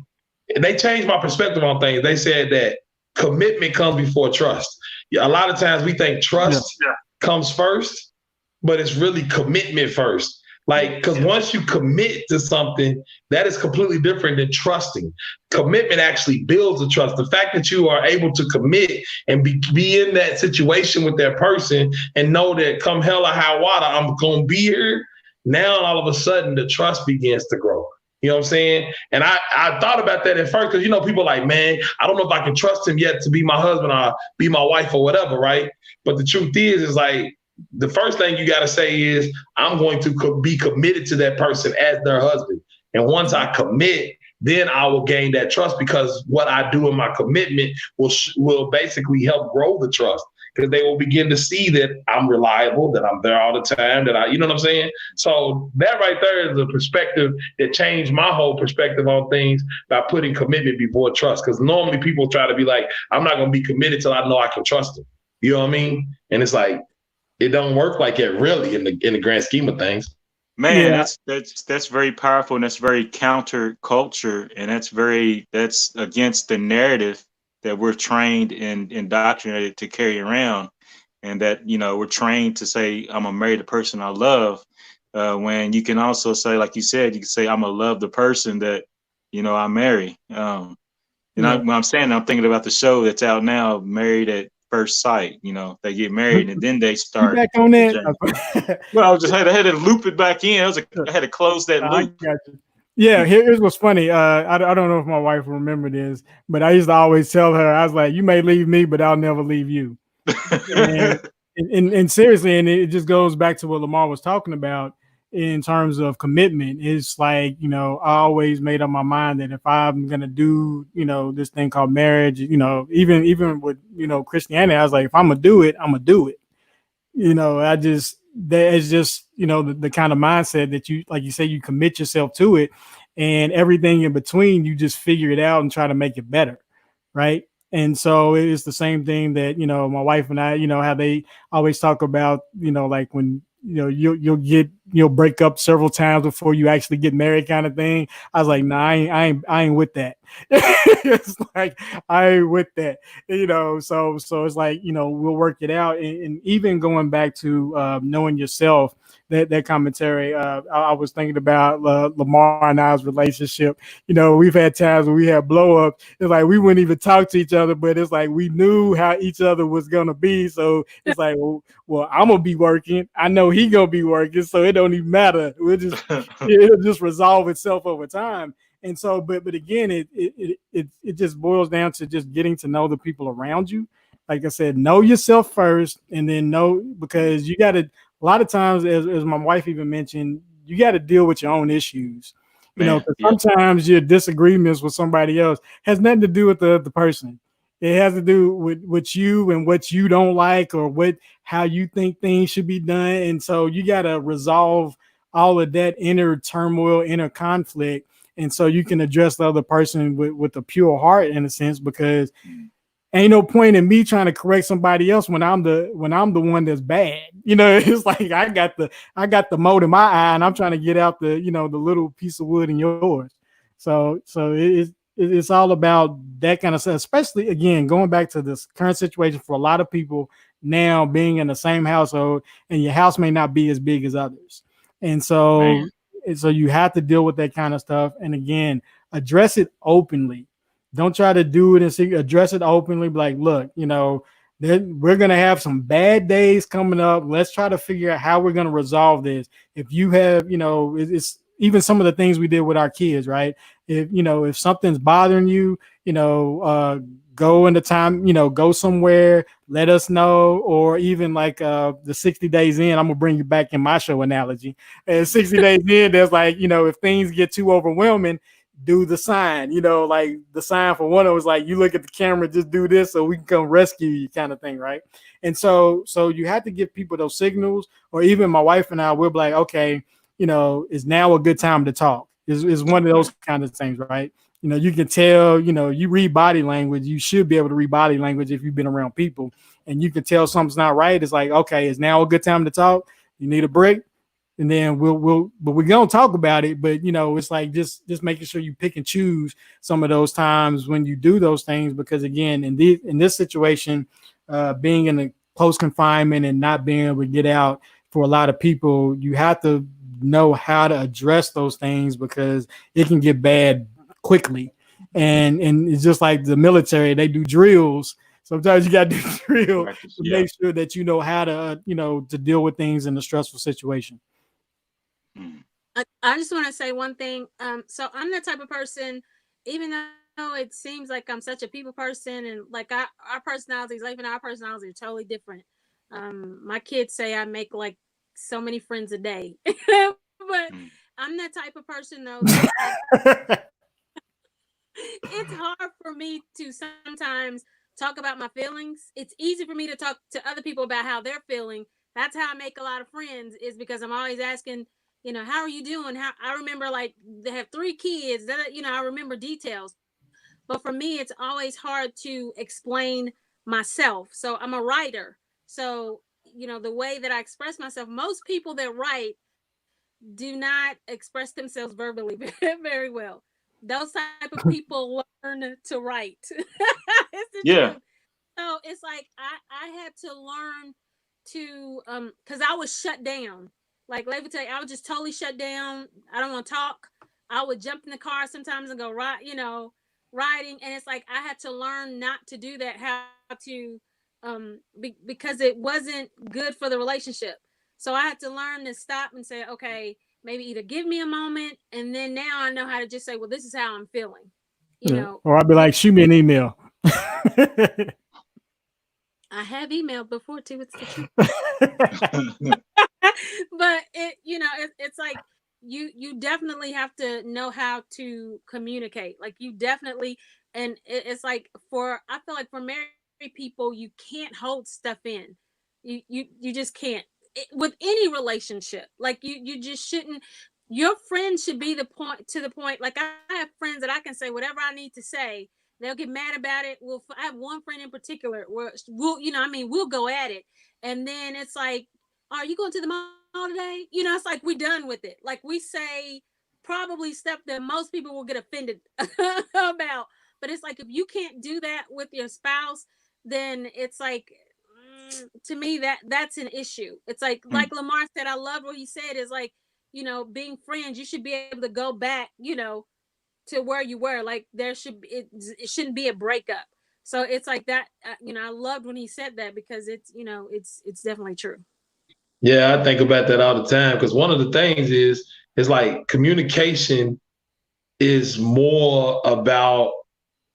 they changed my perspective on things. They said that commitment comes before trust. A lot of times we think trust comes first, but it's really commitment first. Like, because once you commit to something, that is completely different than trusting. Commitment actually builds the trust. The fact that you are able to commit and be in that situation with that person and know that come hell or high water, I'm going to be here. Now, all of a sudden, the trust begins to grow. You know what I'm saying? And I thought about that at first because, you know, people are like, man, I don't know if I can trust him yet to be my husband or be my wife or whatever, right? But the truth is like, the first thing you got to say is, I'm going to be committed to that person as their husband. And once I commit, then I will gain that trust because what I do in my commitment will basically help grow the trust because they will begin to see that I'm reliable, that I'm there all the time, that you know what I'm saying? So that right there is a perspective that changed my whole perspective on things by putting commitment before trust. Because normally people try to be like, I'm not going to be committed till I know I can trust them. You know what I mean? And it's like, it don't work like it really in the grand scheme of things. Man, that's very powerful and that's very counter culture and that's against the narrative that we're trained and indoctrinated to carry around, and that, you know, we're trained to say I'm gonna marry the person I love, when you can also say, like you said, you can say I'm gonna love the person that, you know, I marry. When I'm saying, I'm thinking about the show that's out now, Married at First Sight. You know, they get married and then they start back on that. Well, I had to loop it back in. I had to close that loop. Yeah, here's what's funny. I don't know if my wife will remember this, but I used to always tell her, I was like, you may leave me, but I'll never leave you. and seriously, and it just goes back to what Lamar was talking about in terms of commitment. It's like, you know, I always made up my mind that if I'm going to do, you know, this thing called marriage, you know, even with, you know, Christianity, I was like, if I'm going to do it, I'm going to do it. You know, that is just, you know, the kind of mindset that you, like you say, you commit yourself to it, and everything in between, you just figure it out and try to make it better. Right. And so it's the same thing that, you know, my wife and I, you know, how they always talk about, you know, like when, you know, you'll break up several times before you actually get married, kind of thing. I was like, nah, I ain't with that. It's like, I ain't with that, you know. So it's like, you know, we'll work it out. And even going back to knowing yourself, that commentary, I was thinking about Lamar and I's relationship. You know, we've had times when we had blow up. It's like we wouldn't even talk to each other, but it's like we knew how each other was gonna be. So it's like, well, I'm gonna be working. I know he gonna be working, so it don't even matter. It'll just resolve itself over time. And so, but again, it just boils down to just getting to know the people around you. Like I said, know yourself first, and then because you got to. A lot of times, as my wife even mentioned, you got to deal with your own issues. You know, because sometimes your disagreements with somebody else has nothing to do with the person. It has to do with you and what you don't like, or how you think things should be done. And so you got to resolve all of that inner turmoil, inner conflict. And so you can address the other person with a pure heart, in a sense, because ain't no point in me trying to correct somebody else when I'm the one that's bad. You know, it's like I got the mote in my eye and I'm trying to get out the, you know, the little piece of wood in yours. So it's all about that kind of stuff, especially, again, going back to this current situation for a lot of people now, being in the same household, and your house may not be as big as others. And so you have to deal with that kind of stuff. And again, address it openly. Don't try to do it and see, address it openly. Be like, look, you know, we're going to have some bad days coming up. Let's try to figure out how we're going to resolve this. If you have, you know, it's even some of the things we did with our kids, right? If something's bothering you, you know, go into time, you know, go somewhere, let us know. Or even like the 60 days in, I'm going to bring you back in my show analogy. And 60 days in, there's like, you know, if things get too overwhelming, do the sign, you know, like the sign for one of was like, you look at the camera, just do this so we can come rescue you, kind of thing, right? And so you have to give people those signals. Or even my wife and I, we'll be like, okay, you know, is now a good time to talk? Is one of those kind of things, right? You know, you can tell, you know, you read body language. You should be able to read body language if you've been around people, and you can tell something's not right. It's like, okay, is now a good time to talk? You need a break? And then but we're gonna talk about it. But you know, it's like just making sure you pick and choose some of those times when you do those things, because again, in this situation, being in a close confinement and not being able to get out, for a lot of people, you have to know how to address those things because it can get bad quickly. And it's just like the military, they do drills. Sometimes you got to do drill to make sure that you know how to, to deal with things in a stressful situation. I just want to say one thing. So I'm the type of person, even though it seems like I'm such a people person and like our personalities, life and our personalities are totally different. My kids say I make like so many friends a day, but I'm that type of person though. It's hard for me to sometimes talk about my feelings. It's easy for me to talk to other people about how they're feeling. That's how I make a lot of friends, is because I'm always asking, how are you doing? How I remember, like, they have 3 kids that, I remember details. But for me, it's always hard to explain myself. So I'm a writer. So, the way that I express myself, most people that write do not express themselves verbally very well. Those type of people learn to write. Truth. So it's like I had to learn to because I was shut down. Like, let me tell you, I was just totally shut down. I don't want to talk. I would jump in the car sometimes and go riding, and it's like I had to learn not to do that. How to because it wasn't good for the relationship. So I had to learn to stop and say, okay, maybe either give me a moment, and then now I know how to just say, well, this is how I'm feeling, Or I'd be like, shoot me an email. I have emailed before too. It's the truth. But it's like you definitely have to know how to communicate. Like you definitely, and it's like I feel like for married people, you can't hold stuff in. You just can't. With any relationship, like you just shouldn't. Your friends should be the point. Like I have friends that I can say whatever I need to say. They'll get mad about it. I have one friend in particular where we'll go at it, and then it's like, are you going to the mall today? It's like we're done with it. Like we say probably stuff that most people will get offended about. But it's like if you can't do that with your spouse, then it's like, to me that's an issue. It's like Lamar said, I love what he said, is like, being friends, you should be able to go back, to where you were. Like it shouldn't be a breakup. So it's like that, I loved when he said that, because it's definitely true. Yeah, I think about that all the time, because one of the things is like communication is more about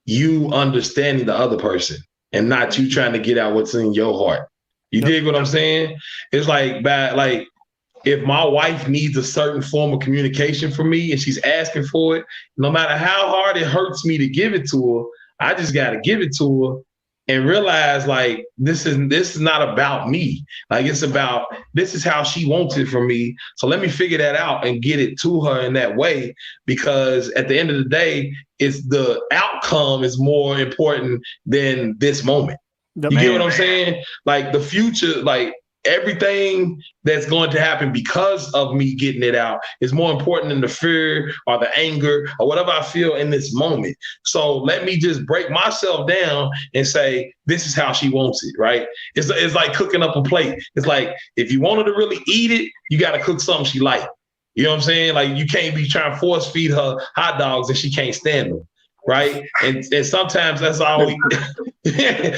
you understanding the other person and not you trying to get out what's in your heart. You dig what I'm saying? It's like if my wife needs a certain form of communication from me and she's asking for it, no matter how hard it hurts me to give it to her, I just got to give it to her and realize, like, this is not about me. Like, it's about, this is how she wants it from me. So let me figure that out and get it to her in that way, because at the end of the day, it's the outcome is more important than this moment. You get what I'm saying? Like the future, like everything that's going to happen because of me getting it out is more important than the fear or the anger or whatever I feel in this moment. So let me just break myself down and say, this is how she wants it, right? It's like cooking up a plate. It's like, if you want her to really eat it, you got to cook something she like. You know what I'm saying? Like, you can't be trying to force feed her hot dogs and she can't stand them. Right. And sometimes that's all we and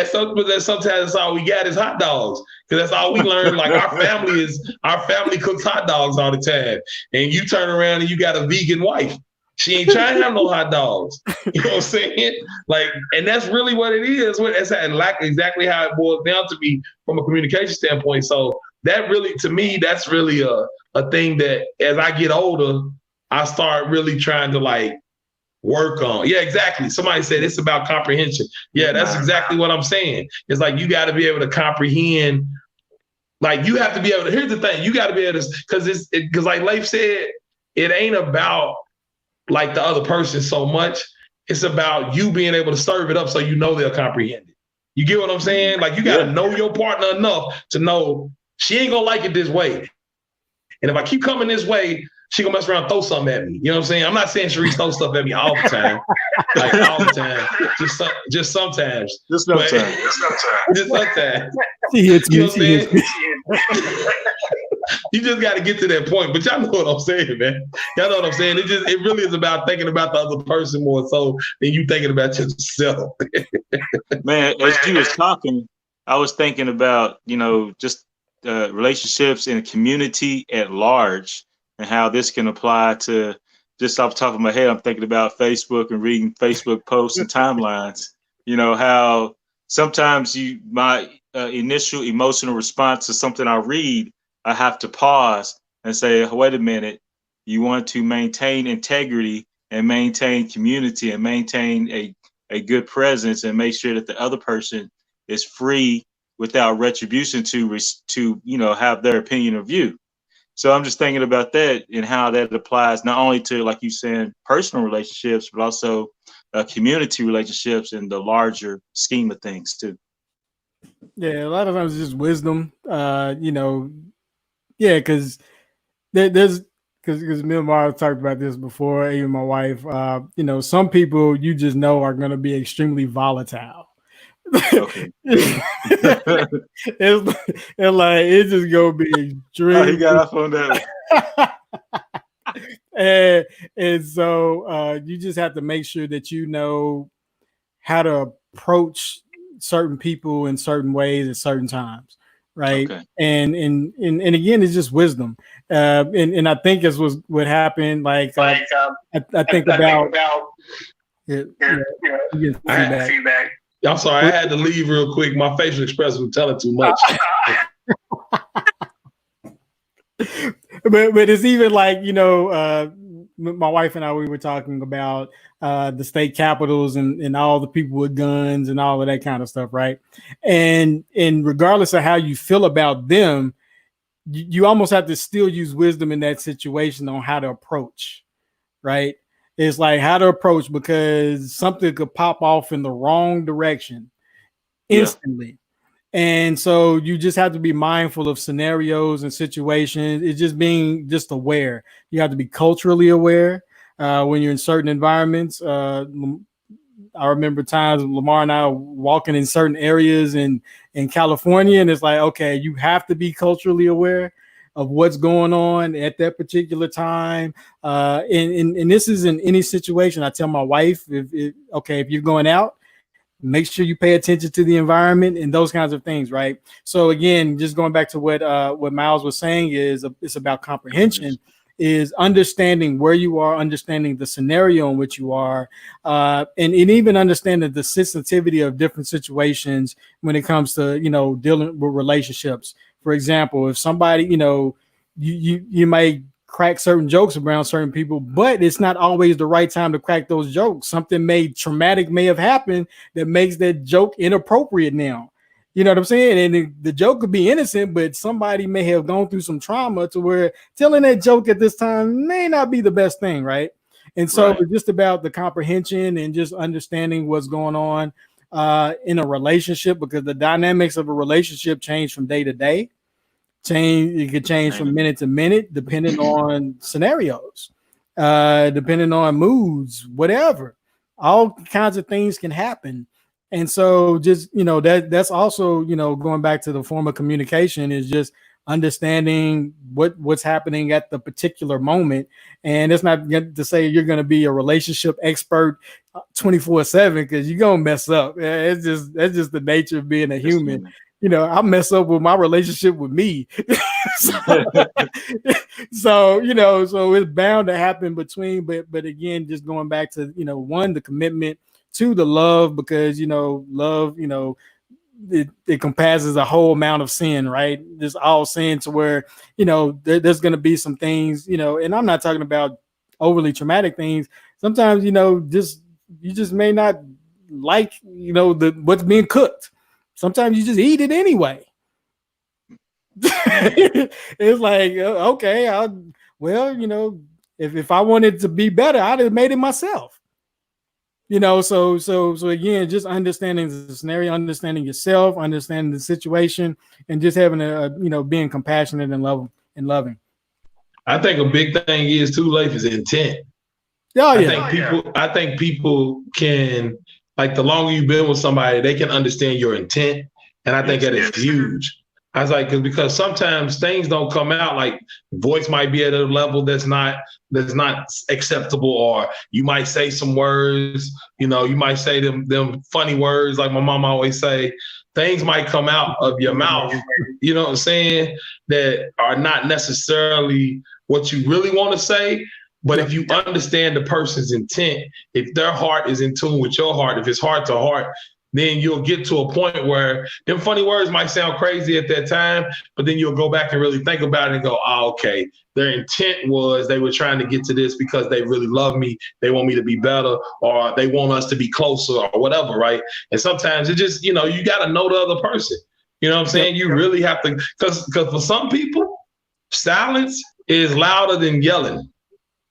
sometimes that's all we got is hot dogs. Because that's all we learned. Like our family cooks hot dogs all the time. And you turn around and you got a vegan wife. She ain't trying to have no hot dogs. You know what I'm saying? Like, and that's really what it is. That's exactly how it boils down to me from a communication standpoint. So that really, to me, that's really a thing that as I get older, I start really trying to like work on. Yeah, exactly. Somebody said it's about comprehension. Yeah, that's exactly what I'm saying. It's like, you got to be able to comprehend. Like, you have to be able to, here's the thing, you got to be able to, because like Leif said, it ain't about like the other person so much. It's about you being able to serve it up so you know they'll comprehend it. You get what I'm saying? Like, you got to know your partner enough to know she ain't gonna like it this way. And if I keep coming this way, she gonna mess around and throw something at me. You know what I'm saying? I'm not saying Sharice throw stuff at me all the time. Like all the time. Just sometimes. Just sometimes. Just sometimes. She hits me. You know what I'm saying? You just got to get to that point. But y'all know what I'm saying, man. Y'all know what I'm saying. It really is about thinking about the other person more so than you thinking about yourself. Man, as you was talking, I was thinking about, just relationships in a community at large and how this can apply to, just off the top of my head, I'm thinking about Facebook and reading Facebook posts and timelines. How sometimes my initial emotional response to something I read, I have to pause and say, wait a minute, you want to maintain integrity and maintain community and maintain a good presence and make sure that the other person is free without retribution to have their opinion or view. So I'm just thinking about that and how that applies not only to, like you said, personal relationships, but also community relationships in the larger scheme of things too. Yeah, a lot of times it's just wisdom. Because because me and Mara talked about this before, even my wife. Some people you just know are going to be extremely volatile. Okay. it's just gonna be extreme. He got off on that. and so you just have to make sure that you know how to approach certain people in certain ways at certain times, right? Okay. And again, it's just wisdom. And I think this was what happened. I think about feedback. I'm sorry, I had to leave real quick. My facial expression was telling too much. but it's even my wife and I, we were talking about the state capitals and all the people with guns and all of that kind of stuff, right? And regardless of how you feel about them, you almost have to still use wisdom in that situation on how to approach, right? It's like how to approach, because something could pop off in the wrong direction instantly. Yeah. And so you just have to be mindful of scenarios and situations. It's just being aware. You have to be culturally aware when you're in certain environments. I remember times Lamar and I walking in certain areas in California, and it's like, okay, you have to be culturally aware of what's going on at that particular time. And this is in any situation. I tell my wife, if you're going out, make sure you pay attention to the environment and those kinds of things, right? So again, just going back to what Miles was saying, is it's about comprehension, is understanding where you are, understanding the scenario in which you are, and even understanding the sensitivity of different situations when it comes to, dealing with relationships. For example, if somebody, you might crack certain jokes around certain people, but it's not always the right time to crack those jokes. Something traumatic may have happened that makes that joke inappropriate now. You know what I'm saying? And the joke could be innocent, but somebody may have gone through some trauma to where telling that joke at this time may not be the best thing, right? And so It's just about the comprehension and just understanding what's going on in a relationship, because the dynamics of a relationship change from day to day. It could change from minute to minute, depending on scenarios, depending on moods, whatever. All kinds of things can happen. And so just, that's also, going back to the form of communication, is just understanding what's happening at the particular moment. And it's not to say you're going to be a relationship expert 24/7, because you're going to mess up. That's just the nature of being a human. I mess up with my relationship with me. so it's bound to happen between, but again, just going back to, one, the commitment, two, the love, because, love, it compasses a whole amount of sin, right? Just all sin, to where, there's going to be some things, and I'm not talking about overly traumatic things. Sometimes, you just may not like, what's being cooked. Sometimes you just eat it anyway. It's like, okay, if I wanted to be better, I'd have made it myself. So again, just understanding the scenario, understanding yourself, understanding the situation, and just having being compassionate and loving. I think a big thing is too, life is intent. I think people can, like, the longer you've been with somebody, they can understand your intent. And I think that is huge. I was like, because sometimes things don't come out, like voice might be at a level that's not acceptable, or you might say some words, you might say them funny words, like my mom always say. Things might come out of your mouth, you know what I'm saying, that are not necessarily what you really want to say. But if you understand the person's intent, if their heart is in tune with your heart, if it's heart to heart, then you'll get to a point where them funny words might sound crazy at that time, but then you'll go back and really think about it and go, oh, okay, their intent was they were trying to get to this because they really love me, they want me to be better, or they want us to be closer or whatever, right? And sometimes it just, you got to know the other person. You know what I'm saying? You really have to, because for some people, silence is louder than yelling.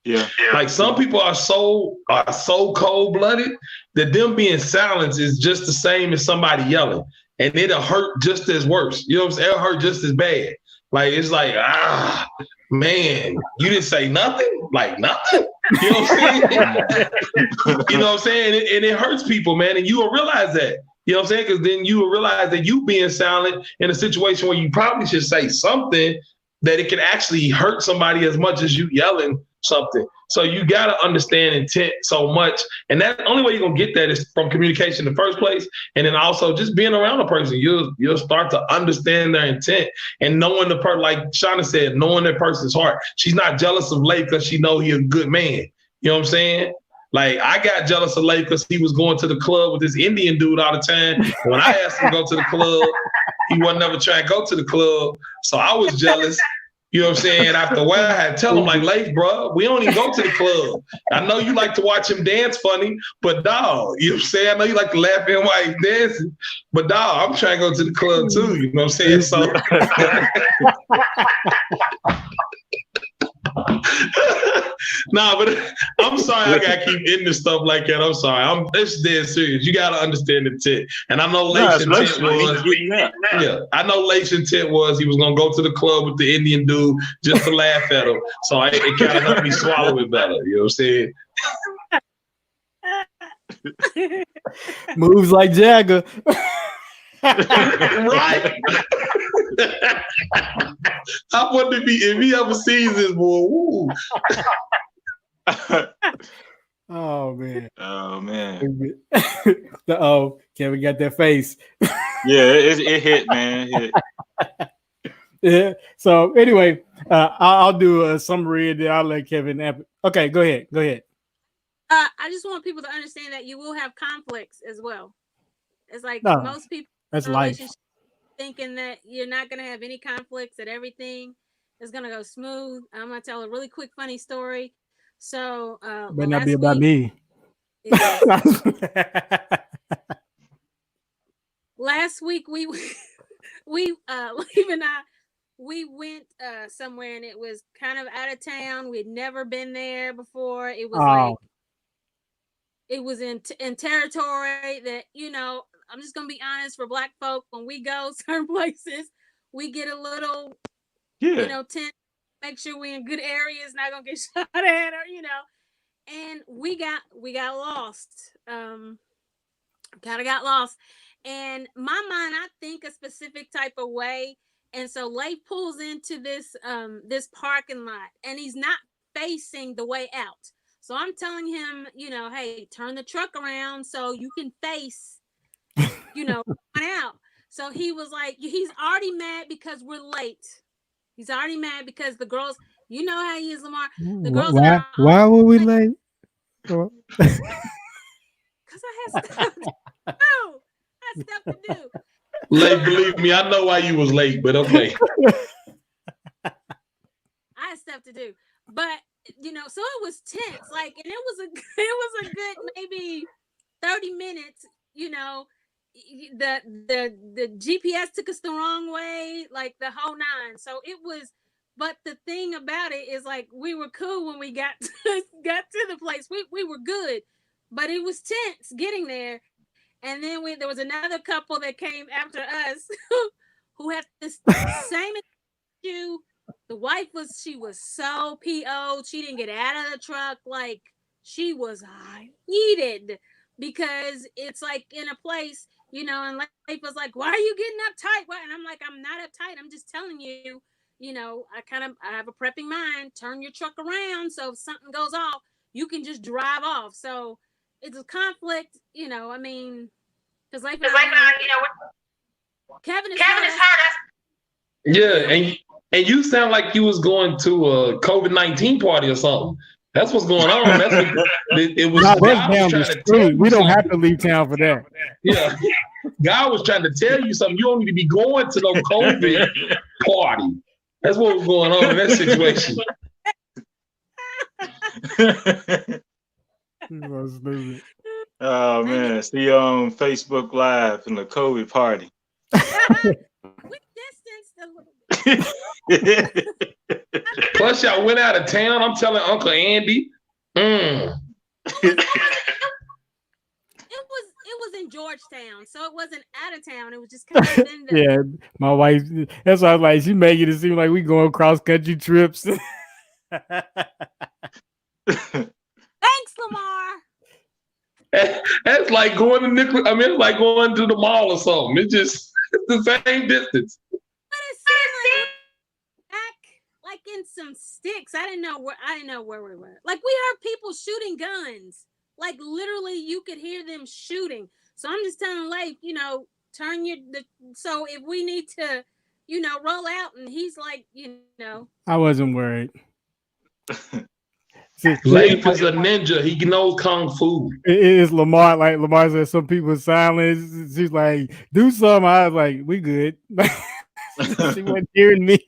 Yeah. Like some people are so cold-blooded that them being silenced is just the same as somebody yelling. And it'll hurt just as worse. You know what I'm saying? It'll hurt just as bad. Like, it's like, man, you didn't say nothing? Like, nothing? You know what I'm saying? You know what I'm saying? And it hurts people, man. And you will realize that. You know what I'm saying? Because then you will realize that you being silent in a situation where you probably should say something, that it can actually hurt somebody as much as you yelling something. So you got to understand intent so much. And that the only way you're going to get that is from communication in the first place. And then also just being around a person, you'll start to understand their intent and knowing the person, like Shauna said, knowing that person's heart. She's not jealous of Leif because she know he's a good man. You know what I'm saying? Like, I got jealous of Leif because he was going to the club with this Indian dude all the time. When I asked him to go to the club, he wasn't ever trying to go to the club. So I was jealous. You know what I'm saying? After a while, I had to tell him, like, Leif, bro, we don't even go to the club. I know you like to watch him dance funny, but dawg, you know what I'm saying? I know you like to laugh at him while he's dancing, but dawg, I'm trying to go to the club too. You know what I'm saying? So nah, but I'm sorry I gotta keep ending stuff like that. I'm sorry. It's dead serious. You gotta understand the intent. And I know Leif's intent was I know Leif's intent was he was gonna go to the club with the Indian dude just to laugh at him. So it kind of helped me swallow it better. You know what I'm saying? Moves like Jagger. Right. I wonder if he ever sees this boy. Woo. Oh man. Oh man. Oh, Kevin got that face. Yeah, it hit, man. It hit. Yeah. So anyway, I'll do a summary and then I'll let Kevin. Okay, go ahead. I just want people to understand that you will have conflicts as well. It's like most people. That's life. Thinking that you're not going to have any conflicts, that everything is going to go smooth. I'm going to tell a really quick, funny story. So, better not be about me. Last week, Leif and I, we went somewhere and it was kind of out of town. We'd never been there before. It was it was in territory that, I'm just going to be honest, for Black folk, when we go certain places, we get a little, tense, make sure we're in good areas, not going to get shot at, or, and we got lost. Kind of got lost. And my mind, I think a specific type of way. And so Leif pulls into this parking lot and he's not facing the way out. So I'm telling him, hey, turn the truck around so you can face out. So he was like, he's already mad because we're late. He's already mad because the girls, you know how he is, Lamar. The girls why were we late? Because I had stuff to do. I had stuff to do. Late, believe me, I know why you was late, but okay. I had stuff to do. But so it was tense. Like, and it was a good maybe 30 minutes, the GPS took us the wrong way, like the whole nine. So it was, but the thing about it is, like, we were cool when we got to the place. We were good, but it was tense getting there. And then there was another couple that came after us who had this same issue. The wife she was so PO'd. She didn't get out of the truck. Like, she was heated because it's like in a place, you know, and Leif was like, why are you getting uptight? Why? And I'm like, I'm not uptight. I'm just telling you, you know, I have a prepping mind. Turn your truck around so if something goes off, you can just drive off. So it's a conflict, you know, I mean, because Leif and I, you know, Kevin is hurt. Yeah, and you sound like you was going to a COVID-19 party or something. That's what's going on. That's what it was. No, that's God was down trying the to tell street. you We don't have something. to leave town for that. Yeah, God was trying to tell you something. You don't need to be going to no COVID party. That's what was going on in that situation. So stupid. Oh man, see you on Facebook Live in the COVID party. We distanced a little bit. Plus, y'all went out of town. I'm telling Uncle Andy. It was in Georgetown, so it wasn't out of town. It was just kind of in the Yeah, my wife. That's why I was like, she making it seem like we going cross country trips. Thanks, Lamar. That's like going to it's like going to the mall or something. It's the same distance. But it seemed like back like in some sticks. I didn't know where we were. Like we heard people shooting guns. Like literally you could hear them shooting. So I'm just telling Leif, you know, so if we need to, you know, roll out, and he's like, you know. I wasn't worried. Leif is a ninja. He knows kung fu. It is Lamar. Like Lamar said, some people are silent. She's like, do something. I was like, we good. She wasn't hearing me.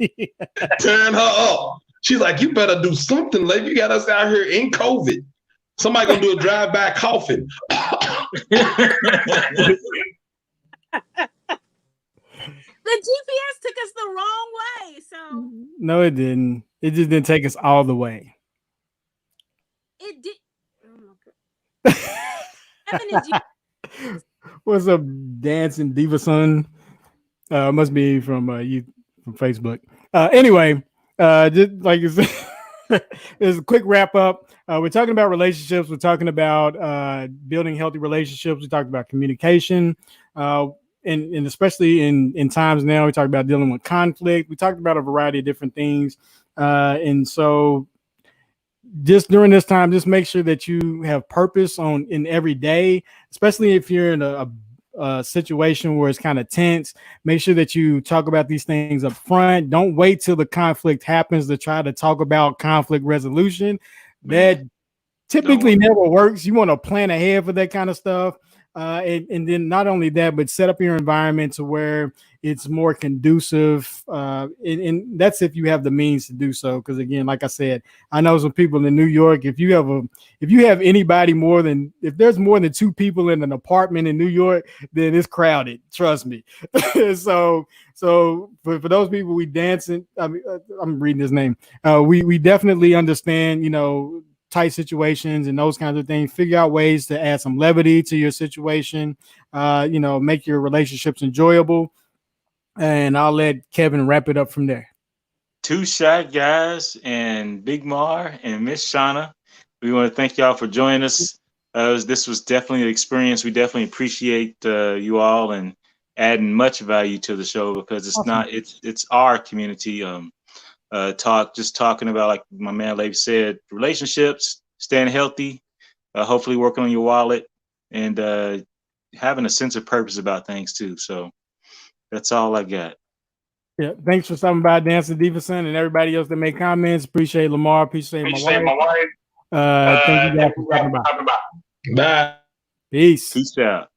Turn her up. She's like, you better do something, Leif. You got us out here in COVID. Somebody gonna do a drive-by coughing. The GPS took us the wrong way, so No, it didn't. It just didn't take us all the way. it did. Oh my God. Evan, What's up, dancing diva son? Must be from you from Facebook. Anyway, just like you said, there's a quick wrap up. We're talking about relationships. We're talking about building healthy relationships. We talked about communication, and especially in times now, we talked about dealing with conflict. We talked about a variety of different things, and so just during this time, just make sure that you have purpose in every day, especially if you're in a situation where it's kind of tense. Make sure that you talk about these things up front. Don't wait till the conflict happens to try to talk about conflict resolution. That typically never works. You want to plan ahead for that kind of stuff. And then not only that, but set up your environment to where it's more conducive. And that's if you have the means to do so. Because again, like I said, I know some people in New York. If you have anybody if there's more than 2 people in an apartment in New York, then it's crowded. Trust me. So for those people we dancing, I'm reading his name. We definitely understand, you know, tight situations and those kinds of things. Figure out ways to add some levity to your situation. You know, make your relationships enjoyable. And I'll let Kevin wrap it up from there. Two Shy Guys and Big Mar and Miss Shauna. We want to thank y'all for joining us. This was definitely an experience. We definitely appreciate you all and adding much value to the show, because it's awesome. It's our community. Talking about, like my man Leif said, relationships, staying healthy, hopefully working on your wallet, and having a sense of purpose about things too. So that's all I got. Yeah, thanks for stopping by, Dancing Diva Son, and everybody else that made comments. Appreciate Lamar. Appreciate my wife. Thank you guys for stopping by. Bye. Peace. Peace out.